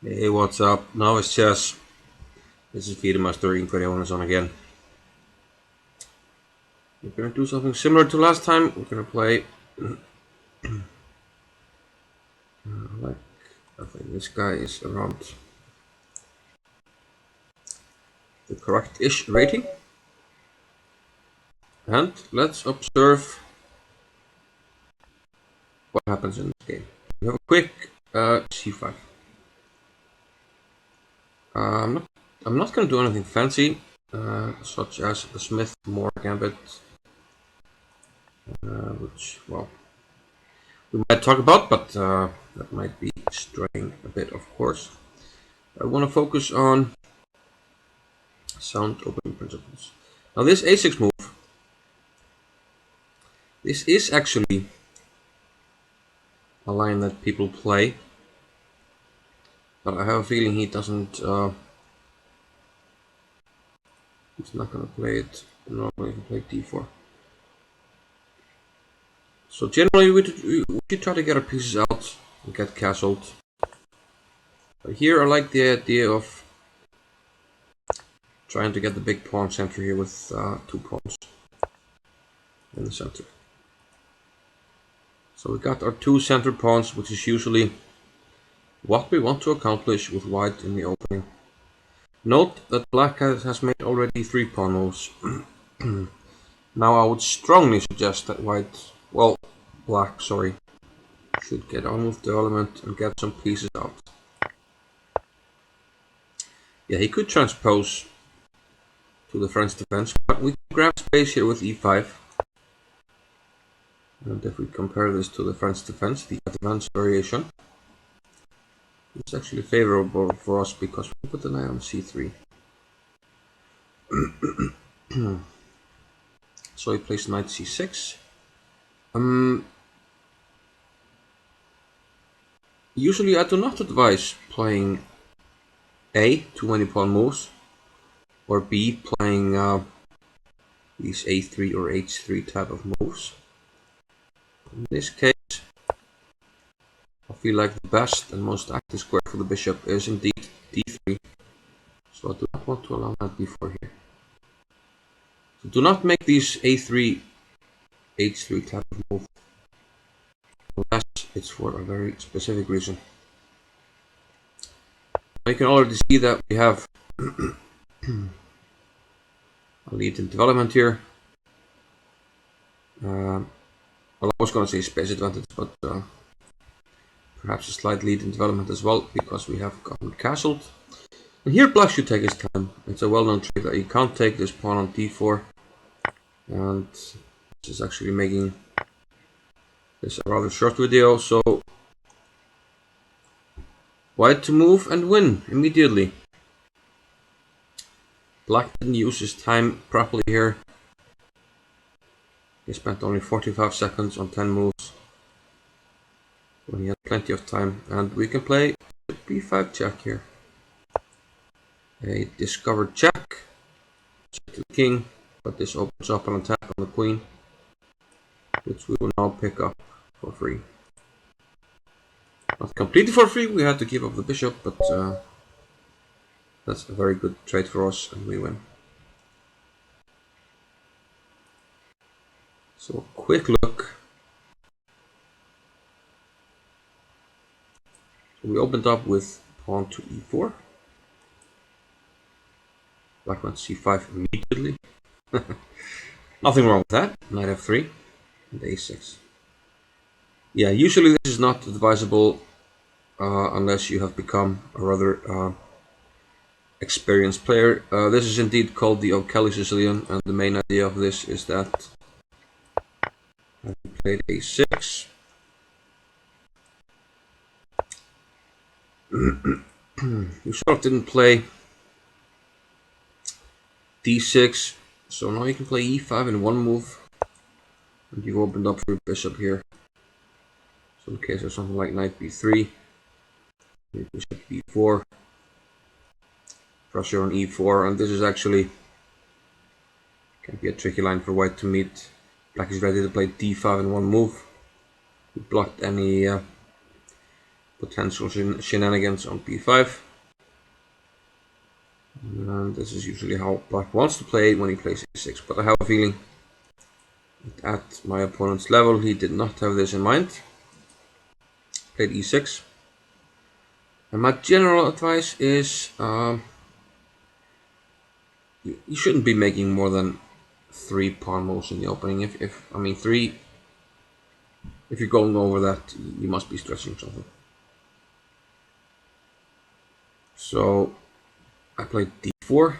Hey, what's up? Novice Chess. This is Master Inquire is on again. We're gonna do something similar to last time. We're gonna play like I think this guy is around the correct-ish rating. And let's observe what happens in this game. We have a quick c5. I'm not gonna do anything fancy, such as the Smith Moore Gambit, which we might talk about, but that might be straying a bit, of course. I want to focus on sound opening principles. Now this a6 move, this is actually a line that people play, but I have a feeling he doesn't, he's not going to play it. Normally he play d4. So generally we should try to get our pieces out and get castled. But here I like the idea of trying to get the big pawn center here with 2 pawns in the center. So we got our 2 center pawns, which is usually what we want to accomplish with white in the opening. Note that black has made already 3 pawn moves. Now I would strongly suggest that black, should get on with development and get some pieces out. Yeah, he could transpose to the French defense, but we can grab space here with e5. And if we compare this to the French defense, the advanced variation, it's actually favorable for us because we put the knight on c3. So he plays knight c6. Usually I do not advise playing A, too many pawn moves, or B, playing these a3 or h3 type of moves. In this case, I feel like the best and most active square for the bishop is indeed d3. So I do not want to allow that before here. So do not make these a3, h3 type of move, unless it's for a very specific reason. You can already see that we have a lead in development here. Well, I was going to say space advantage, but perhaps a slight lead in development as well, because we have gotten castled. And here black should take his time. It's a well-known trick that you can't take this pawn on d4. And this is actually making this a rather short video, so white to move and win immediately. Black didn't use his time properly here. He spent only 45 seconds on 10 moves when he had plenty of time, and we can play b5 check here. A discovered check to the king, but this opens up an attack on the queen, which we will now pick up for free. Not completely for free, we had to give up the bishop, but that's a very good trade for us, and we win. So a quick look. So we opened up with pawn to e4. Black went c5 immediately. Nothing wrong with that. Knight f3 and a6. Yeah, usually this is not advisable unless you have become a rather experienced player. This is indeed called the O'Kelly Sicilian, and the main idea of this is that I played a6. You sort of didn't play d6, so now you can play e5 in one move, and you opened up for your bishop here. So in case of something like knight b3, bishop b4, pressure on e4, and this is actually can be a tricky line for white to meet. Black is ready to play d5 in one move. He blocked any potential shenanigans on b5. And this is usually how black wants to play when he plays a6, but I have a feeling that at my opponent's level he did not have this in mind. Played e6. And my general advice is you shouldn't be making more than 3 pawn moves in the opening. I mean 3, if you're going over that, you must be stretching something. So I played d4.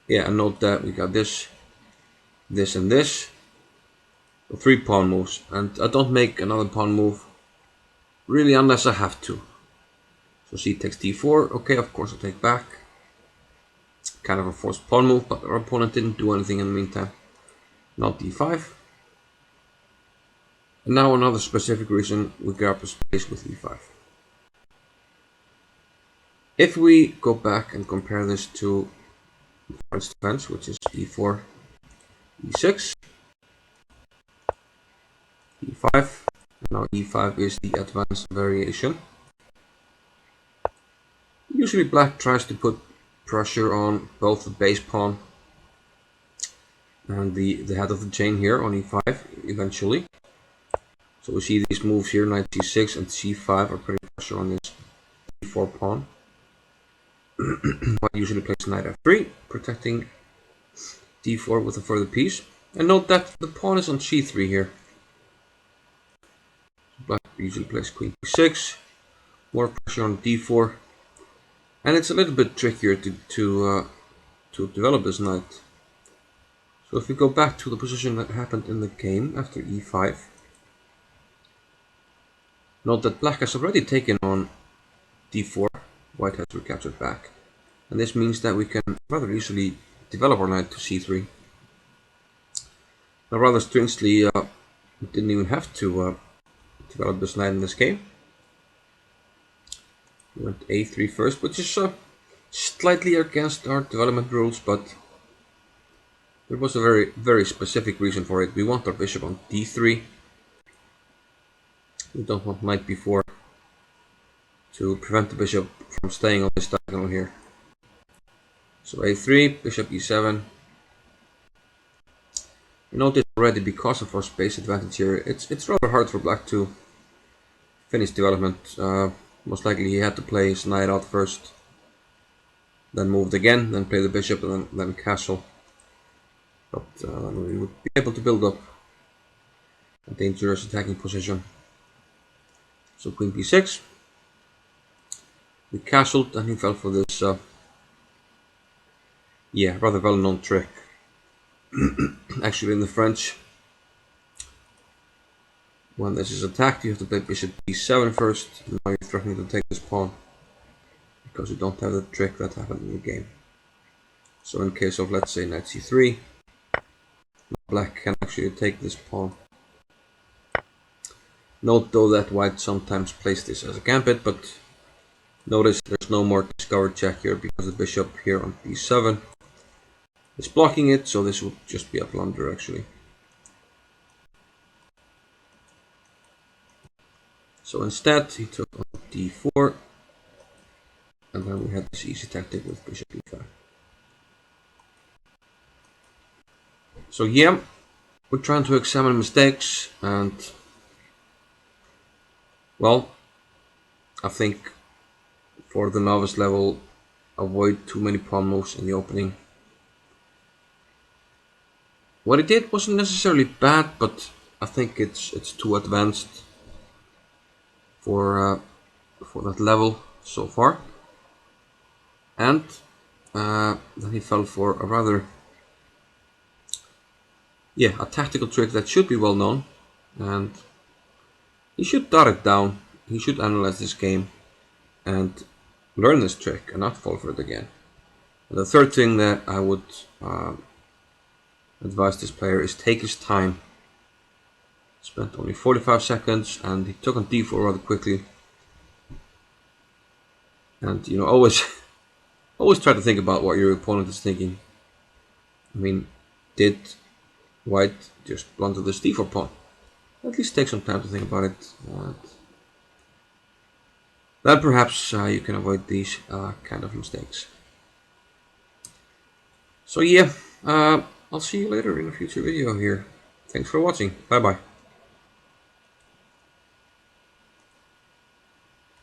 Yeah, and note that we got this, this, and this. So 3 pawn moves, and I don't make another pawn move really unless I have to. So c takes d4. Okay, of course I take back. Kind of a forced pawn move, but our opponent didn't do anything in the meantime. Not d5. And now another specific reason we grab a space with e5. If we go back and compare this to French defense, which is e4, e6, e5. Now e5 is the advanced variation. Usually black tries to put pressure on both the base pawn and the head of the chain here on e5 eventually. So we see these moves here, knight c6 and c5 are putting pressure on this e4 pawn. White usually plays knight f3, protecting d4 with a further piece. And note that the pawn is on c3 here. Black usually plays queen b6, more pressure on d4, and it's a little bit trickier to develop this knight. So if we go back to the position that happened in the game after e5, note that black has already taken on d4, white has recaptured back, and this means that we can rather easily develop our knight to c3. Now rather strangely, we didn't even have to develop this knight in this game. We went a3 first, which is slightly against our development rules, but there was a very specific reason for it. We want our bishop on d3. We don't want knight b4 to prevent the bishop from staying on this diagonal here. So a3, bishop e7. You notice already, because of our space advantage here, it's rather hard for black to finish development. Most likely he had to play his knight out first, then moved again, then play the bishop, and then castle. But then we would be able to build up a dangerous attacking position. So queen b6. We castled, and he fell for this rather well-known trick. Actually in the French, when this is attacked, you have to play bishop b7 first. Now you're threatening to take this pawn, because you don't have the trick that happened in the game. So in case of, let's say, knight c3, black can actually take this pawn. Note though that white sometimes plays this as a gambit, but notice there's no more discovered check here, because the bishop here on b7 is blocking it, so this would just be a blunder actually. So instead he took on d4, and then we had this easy tactic with bishop e5. So yeah, we're trying to examine mistakes, and well, I think for the novice level, avoid too many pawn moves in the opening. What he did wasn't necessarily bad, but I think it's too advanced for that level so far. And then he fell for a rather a tactical trick that should be well known, and he should dot it down. He should analyze this game and learn this trick and not fall for it again. And the third thing that I would advise this player is take his time. Spent only 45 seconds, and he took on d4 rather quickly. And always try to think about what your opponent is thinking. I mean, did white just blunder this d4 pawn? At least take some time to think about it. then perhaps you can avoid these kind of mistakes. So yeah, I'll see you later in a future video here. Thanks for watching. Bye bye.